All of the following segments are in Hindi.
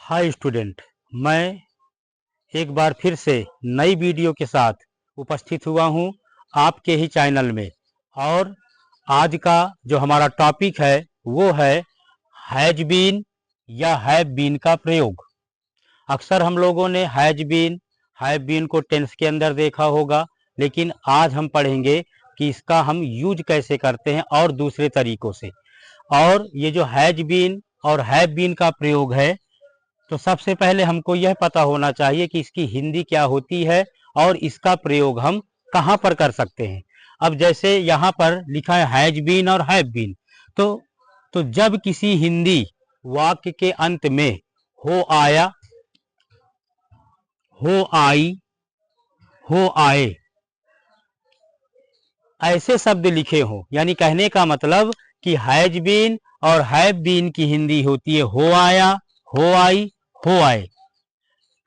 हाय स्टूडेंट, मैं एक बार फिर से नई वीडियो के साथ उपस्थित हुआ हूं आपके ही चैनल में। और आज का जो हमारा टॉपिक है वो है हैज बीन या हैव बीन का प्रयोग। अक्सर हम लोगों ने हैज बीन हैव बीन को टेंस के अंदर देखा होगा, लेकिन आज हम पढ़ेंगे कि इसका हम यूज कैसे करते हैं और दूसरे तरीकों से। और ये जो हैज बीन और हैव बीन का प्रयोग है, तो सबसे पहले हमको यह पता होना चाहिए कि इसकी हिंदी क्या होती है और इसका प्रयोग हम कहाँ पर कर सकते हैं। अब जैसे यहाँ पर लिखा है हैज बीन और हैव बीन, तो जब किसी हिंदी वाक्य के अंत में हो आया, हो आई, हो आए ऐसे शब्द लिखे हों, यानी कहने का मतलब कि हैज बीन और हैव बीन की हिंदी होती है हो आया, हो आई, हो आए।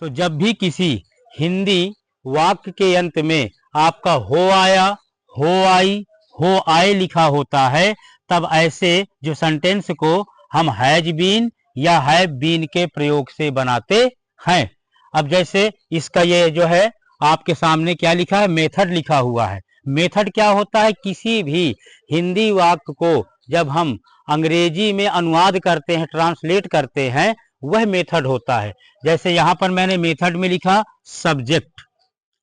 तो जब भी किसी हिंदी वाक्य के अंत में आपका हो आया, हो आई, हो आए लिखा होता है, तब ऐसे जो सेंटेंस को हम हैज बीन या हैव बीन के प्रयोग से बनाते हैं। अब जैसे इसका ये जो है आपके सामने क्या लिखा है, मेथड लिखा हुआ है। मेथड क्या होता है? किसी भी हिंदी वाक्य को जब हम अंग्रेजी में अनुवाद करते हैं, ट्रांसलेट करते हैं, वह मेथड होता है। जैसे यहाँ पर मैंने मेथड में लिखा सब्जेक्ट,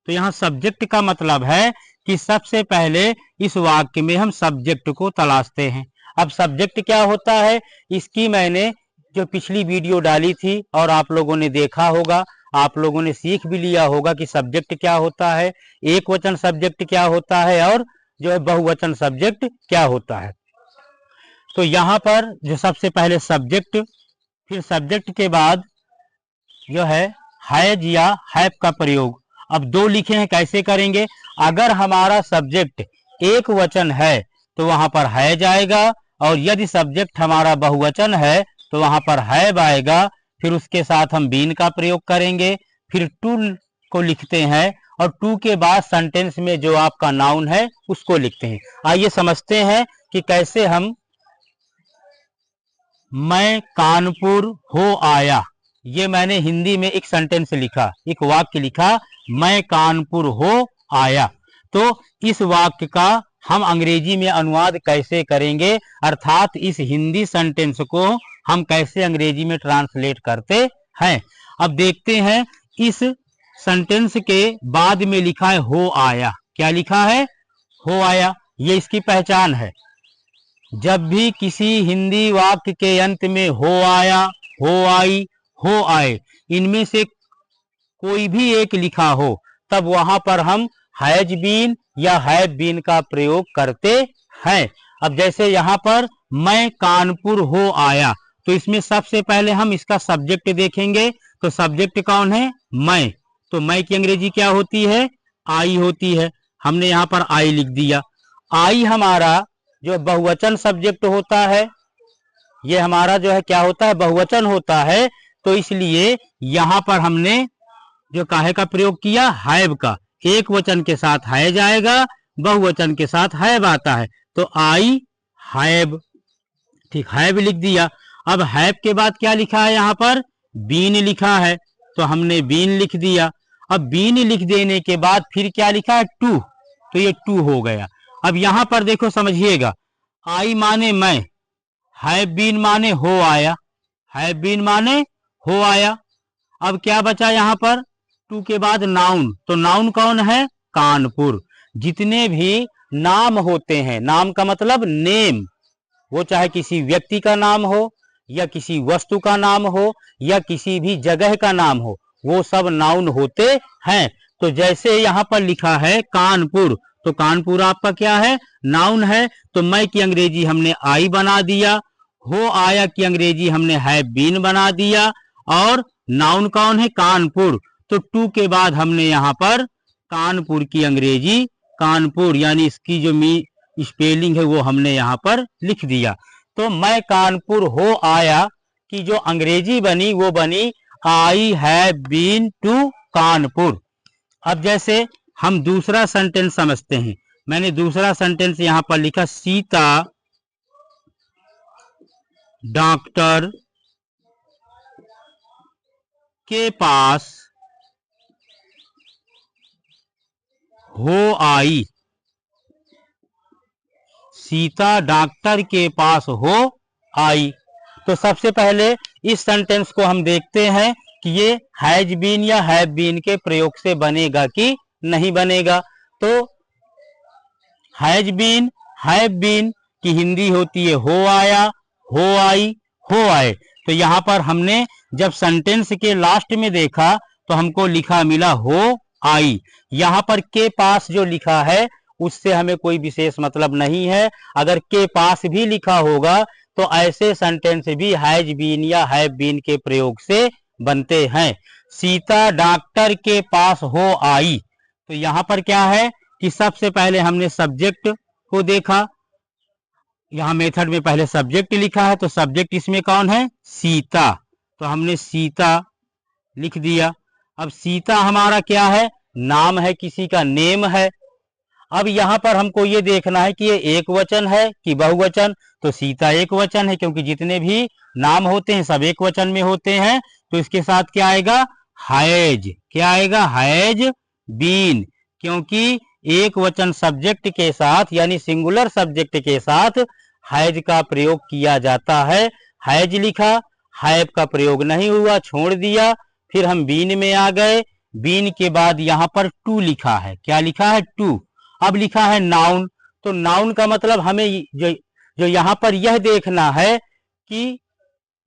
तो यहाँ सब्जेक्ट का मतलब है कि सबसे पहले इस वाक्य में हम सब्जेक्ट को तलाशते हैं। अब सब्जेक्ट क्या होता है, इसकी मैंने जो पिछली वीडियो डाली थी और आप लोगों ने देखा होगा, आप लोगों ने सीख भी लिया होगा कि सब्जेक्ट क्या होता है, एक वचन सब्जेक्ट क्या होता है और जो है बहुवचन सब्जेक्ट क्या होता है। तो यहाँ पर जो सबसे पहले सब्जेक्ट, फिर सब्जेक्ट के बाद जो है हैज या हैव का प्रयोग। अब दो लिखे हैं, कैसे करेंगे? अगर हमारा सब्जेक्ट एक वचन है तो वहां पर हैज आएगा, और यदि सब्जेक्ट हमारा बहुवचन है तो वहां पर हैव आएगा। फिर उसके साथ हम बीन का प्रयोग करेंगे, फिर टू को लिखते हैं और टू के बाद सेंटेंस में जो आपका नाउन है उसको लिखते हैं। आइए समझते हैं कि कैसे हम मैं कानपुर हो आया, ये मैंने हिंदी में एक सेंटेंस लिखा, एक वाक्य लिखा, मैं कानपुर हो आया। तो इस वाक्य का हम अंग्रेजी में अनुवाद कैसे करेंगे, अर्थात इस हिंदी सेंटेंस को हम कैसे अंग्रेजी में ट्रांसलेट करते हैं। अब देखते हैं, इस सेंटेंस के बाद में लिखा है हो आया। क्या लिखा है? हो आया। ये इसकी पहचान है। जब भी किसी हिंदी वाक्य के अंत में हो आया, हो आई, हो आए, इनमें से कोई भी एक लिखा हो, तब वहां पर हम हैज बीन या हैव बीन का प्रयोग करते हैं। अब जैसे यहाँ पर मैं कानपुर हो आया, तो इसमें सबसे पहले हम इसका सब्जेक्ट देखेंगे। तो सब्जेक्ट कौन है? मैं। तो मैं की अंग्रेजी क्या होती है? आई होती है। हमने यहाँ पर आई लिख दिया। आई हमारा जो बहुवचन सब्जेक्ट होता है, ये हमारा जो है क्या होता है? बहुवचन होता है। तो इसलिए यहां पर हमने जो काहे का प्रयोग किया? हैव का। एक वचन के साथ हैज आएगा, बहुवचन के साथ हैव आता है, तो आई हैव। ठीक, हैव लिख दिया। अब हैव के बाद क्या लिखा है? यहाँ पर बीन लिखा है, तो हमने बीन लिख दिया। अब बीन लिख देने के बाद फिर क्या लिखा है? टू, तो ये टू हो गया। अब यहां पर देखो, समझिएगा, आई माने मैं, हैव बीन माने हो आया, हैव बीन माने हो आया। अब क्या बचा यहाँ पर? टू के बाद नाउन, तो नाउन कौन है? कानपुर। जितने भी नाम होते हैं, नाम का मतलब नेम, वो चाहे किसी व्यक्ति का नाम हो या किसी वस्तु का नाम हो या किसी भी जगह का नाम हो, वो सब नाउन होते हैं। तो जैसे यहाँ पर लिखा है कानपुर, तो कानपुर आपका क्या है? नाउन है। तो मैं की अंग्रेजी हमने आई बना दिया, हो आया की अंग्रेजी हमने हैव बीन बना दिया, और नाउन कौन है? कानपुर। तो टू के बाद हमने यहाँ पर कानपुर की अंग्रेजी, कानपुर यानी इसकी जो स्पेलिंग है वो हमने यहाँ पर लिख दिया। तो मैं कानपुर हो आया की जो अंग्रेजी बनी वो बनी I have been to Kanpur. अब जैसे हम दूसरा सेंटेंस समझते हैं। मैंने दूसरा सेंटेंस यहाँ पर लिखा, सीता डॉक्टर के पास हो आई। सीता डॉक्टर के पास हो आई। तो सबसे पहले इस सेंटेंस को हम देखते हैं कि ये हैज बीन या हैव बीन के प्रयोग से बनेगा कि नहीं बनेगा। तो हैज बीन, हैव बीन की हिंदी होती है हो आया, हो आई, हो आए। तो यहाँ पर हमने जब सेंटेंस के लास्ट में देखा तो हमको लिखा मिला हो आई। यहाँ पर के पास जो लिखा है उससे हमें कोई विशेष मतलब नहीं है। अगर के पास भी लिखा होगा तो ऐसे सेंटेंस भी हैज बीन या हैव बीन के प्रयोग से बनते हैं। सीता डॉक्टर के पास हो आई। तो यहाँ पर क्या है कि सबसे पहले हमने सब्जेक्ट को देखा। यहाँ मेथड में पहले सब्जेक्ट लिखा है, तो सब्जेक्ट इसमें कौन है? सीता। तो हमने सीता लिख दिया। अब सीता हमारा क्या है? नाम है, किसी का नेम है। अब यहाँ पर हमको ये देखना है कि ये एक वचन है कि बहुवचन। तो सीता एक वचन है, क्योंकि जितने भी नाम होते हैं सब एक वचन में होते हैं। तो इसके साथ क्या आएगा? हैज। क्या आएगा? Has been. क्योंकि एक वचन सब्जेक्ट के साथ यानी सिंगुलर सब्जेक्ट के साथ हैज का प्रयोग किया जाता है। हैज लिखा, हैव का प्रयोग नहीं हुआ, छोड़ दिया। फिर हम बीन में आ गए। बीन के बाद यहाँ पर टू लिखा है। क्या लिखा है? टू। अब लिखा है नाउन। तो नाउन का मतलब हमें जो यहाँ पर यह देखना है कि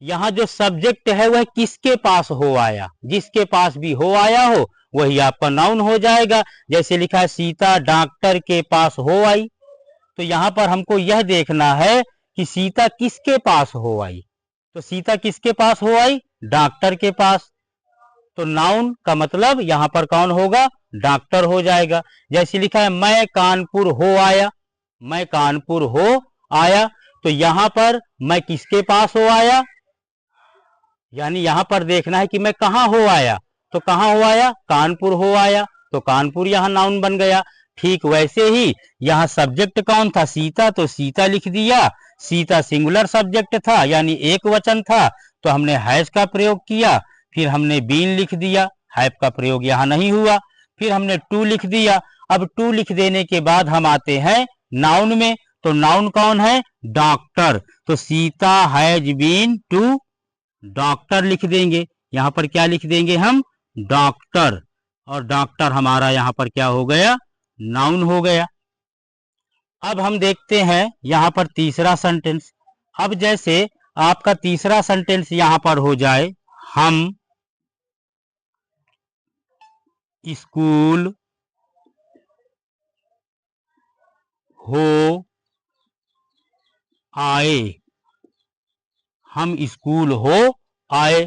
यहाँ जो सब्जेक्ट है वह किसके पास हो आया। जिसके पास भी हो आया हो वही आपका नाउन हो जाएगा। जैसे लिखा है सीता डॉक्टर के पास हो आई। तो यहाँ पर हमको यह देखना है कि सीता किसके पास हो आई। तो सीता किसके पास हो आई? डॉक्टर के पास। तो नाउन का मतलब यहाँ पर कौन होगा? डॉक्टर हो जाएगा। जैसे लिखा है मैं कानपुर हो आया। मैं कानपुर हो आया। तो यहाँ पर मैं किसके पास हो आया, यानी यहाँ पर देखना है कि मैं कहाँ हो आया। तो कहाँ हो आया? कानपुर हो आया। तो कानपुर यहाँ नाउन बन गया। ठीक वैसे ही यहाँ सब्जेक्ट कौन था? सीता। तो सीता लिख दिया। सीता सिंगुलर सब्जेक्ट था यानी एक वचन था, तो हमने हैज का प्रयोग किया। फिर हमने बीन लिख दिया, हैव का प्रयोग यहाँ नहीं हुआ। फिर हमने टू लिख दिया। अब टू लिख देने के बाद हम आते हैं नाउन में। तो नाउन कौन है? डॉक्टर। तो Sita has been to doctor लिख देंगे। यहाँ पर क्या लिख देंगे हम? डॉक्टर। और डॉक्टर हमारा यहाँ पर क्या हो गया? नाउन हो गया। अब हम देखते हैं यहाँ पर तीसरा सेंटेंस। अब जैसे आपका तीसरा सेंटेंस यहाँ पर हो जाए, हम स्कूल हो आए। हम स्कूल हो आए।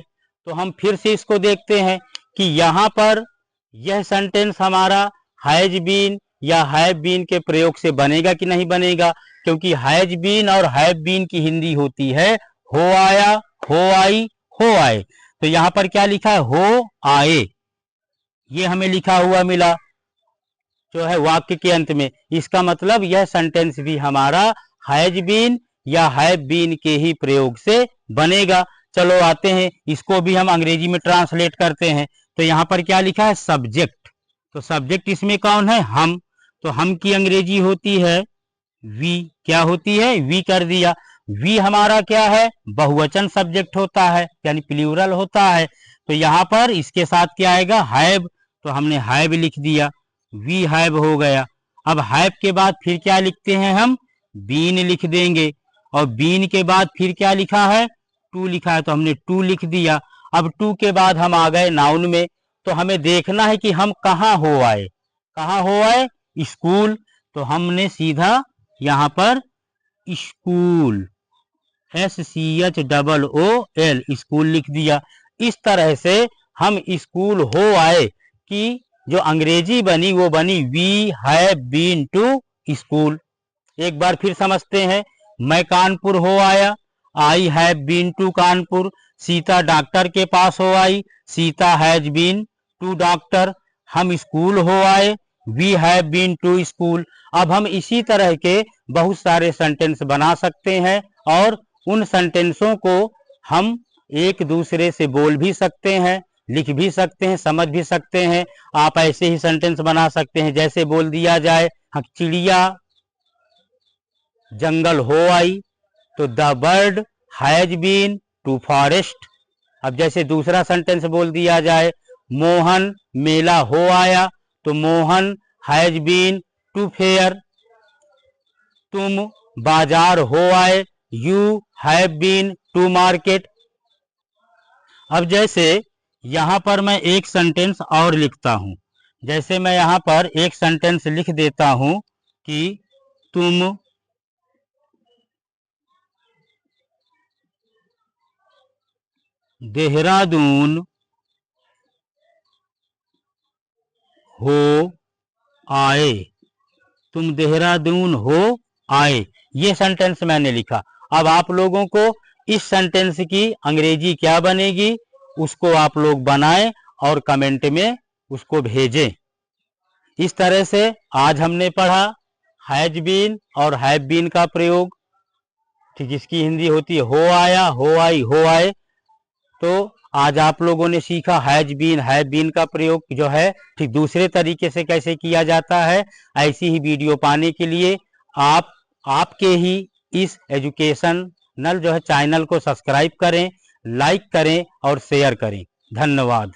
तो हम फिर से इसको देखते हैं कि यहाँ पर यह सेंटेंस हमारा हैज बीन या हैव बीन के प्रयोग से बनेगा कि नहीं बनेगा। क्योंकि हैज बीन और हैव बीन की हिंदी होती है हो आया, हो आई, हो आए। तो यहाँ पर क्या लिखा है? हो आए। ये हमें लिखा हुआ मिला जो है वाक्य के अंत में। इसका मतलब यह सेंटेंस भी हमारा हैज बीन या हैव बीन के ही प्रयोग से बनेगा। चलो आते हैं, इसको भी हम अंग्रेजी में ट्रांसलेट करते हैं। तो यहाँ पर क्या लिखा है? सब्जेक्ट। तो सब्जेक्ट इसमें कौन है? हम। तो हम की अंग्रेजी होती है वी। क्या होती है? वी कर दिया। वी हमारा क्या है? बहुवचन सब्जेक्ट होता है यानी प्लूरल होता है। तो यहाँ पर इसके साथ क्या आएगा? हैव। तो हमने हैव लिख दिया। वी हैव हो गया। अब हैव के बाद फिर क्या लिखते हैं हम? बीन लिख देंगे। और बीन के बाद फिर क्या लिखा है? टू लिखा है। तो हमने टू लिख दिया। अब टू के बाद हम आ गए नाउन में। तो हमें देखना है कि हम कहाँ हो आए। कहाँ हो आए? स्कूल। तो हमने सीधा यहाँ पर स्कूल SCHOOL स्कूल लिख दिया। इस तरह से हम स्कूल हो आए कि जो अंग्रेजी बनी वो बनी we have been to school. एक बार फिर समझते हैं। मैं कानपुर हो आया। I have been to Kanpur. Sita doctor के पास हो आई। Sita has been to doctor. हम स्कूल हो आए। We have been to school. अब हम इसी तरह के बहुत सारे सेंटेंस बना सकते हैं और उन सेंटेंसों को हम एक दूसरे से बोल भी सकते हैं। लिख भी सकते हैं, समझ भी सकते हैं। आप ऐसे ही सेंटेंस बना सकते हैं, जैसे बोल दिया जाए चिड़िया जंगल हो आई, तो the bird has been to forest. अब जैसे दूसरा सेंटेंस बोल दिया जाए मोहन मेला हो आया, तो Mohan has been to fair. तुम बाजार हो आए, you have been to market. अब जैसे यहाँ पर मैं एक सेंटेंस और लिखता हूँ, जैसे मैं यहाँ पर एक सेंटेंस लिख देता हूँ कि तुम देहरादून हो आए, तुम देहरादून हो आए, ये सेंटेंस मैंने लिखा। अब आप लोगों को इस सेंटेंस की अंग्रेजी क्या बनेगी उसको आप लोग बनाएं और कमेंट में उसको भेजें। इस तरह से आज हमने पढ़ा हैज बीन और हैव बीन का प्रयोग, ठीक जिसकी हिंदी होती है हो आया, हो आई, हो आए। तो आज आप लोगों ने सीखा हैज बीन, हैव बीन का प्रयोग जो है ठीक दूसरे तरीके से कैसे किया जाता है। ऐसी ही वीडियो पाने के लिए आपके ही इस एजुकेशनल जो है चैनल को सब्सक्राइब करें, लाइक करें और शेयर करें। धन्यवाद।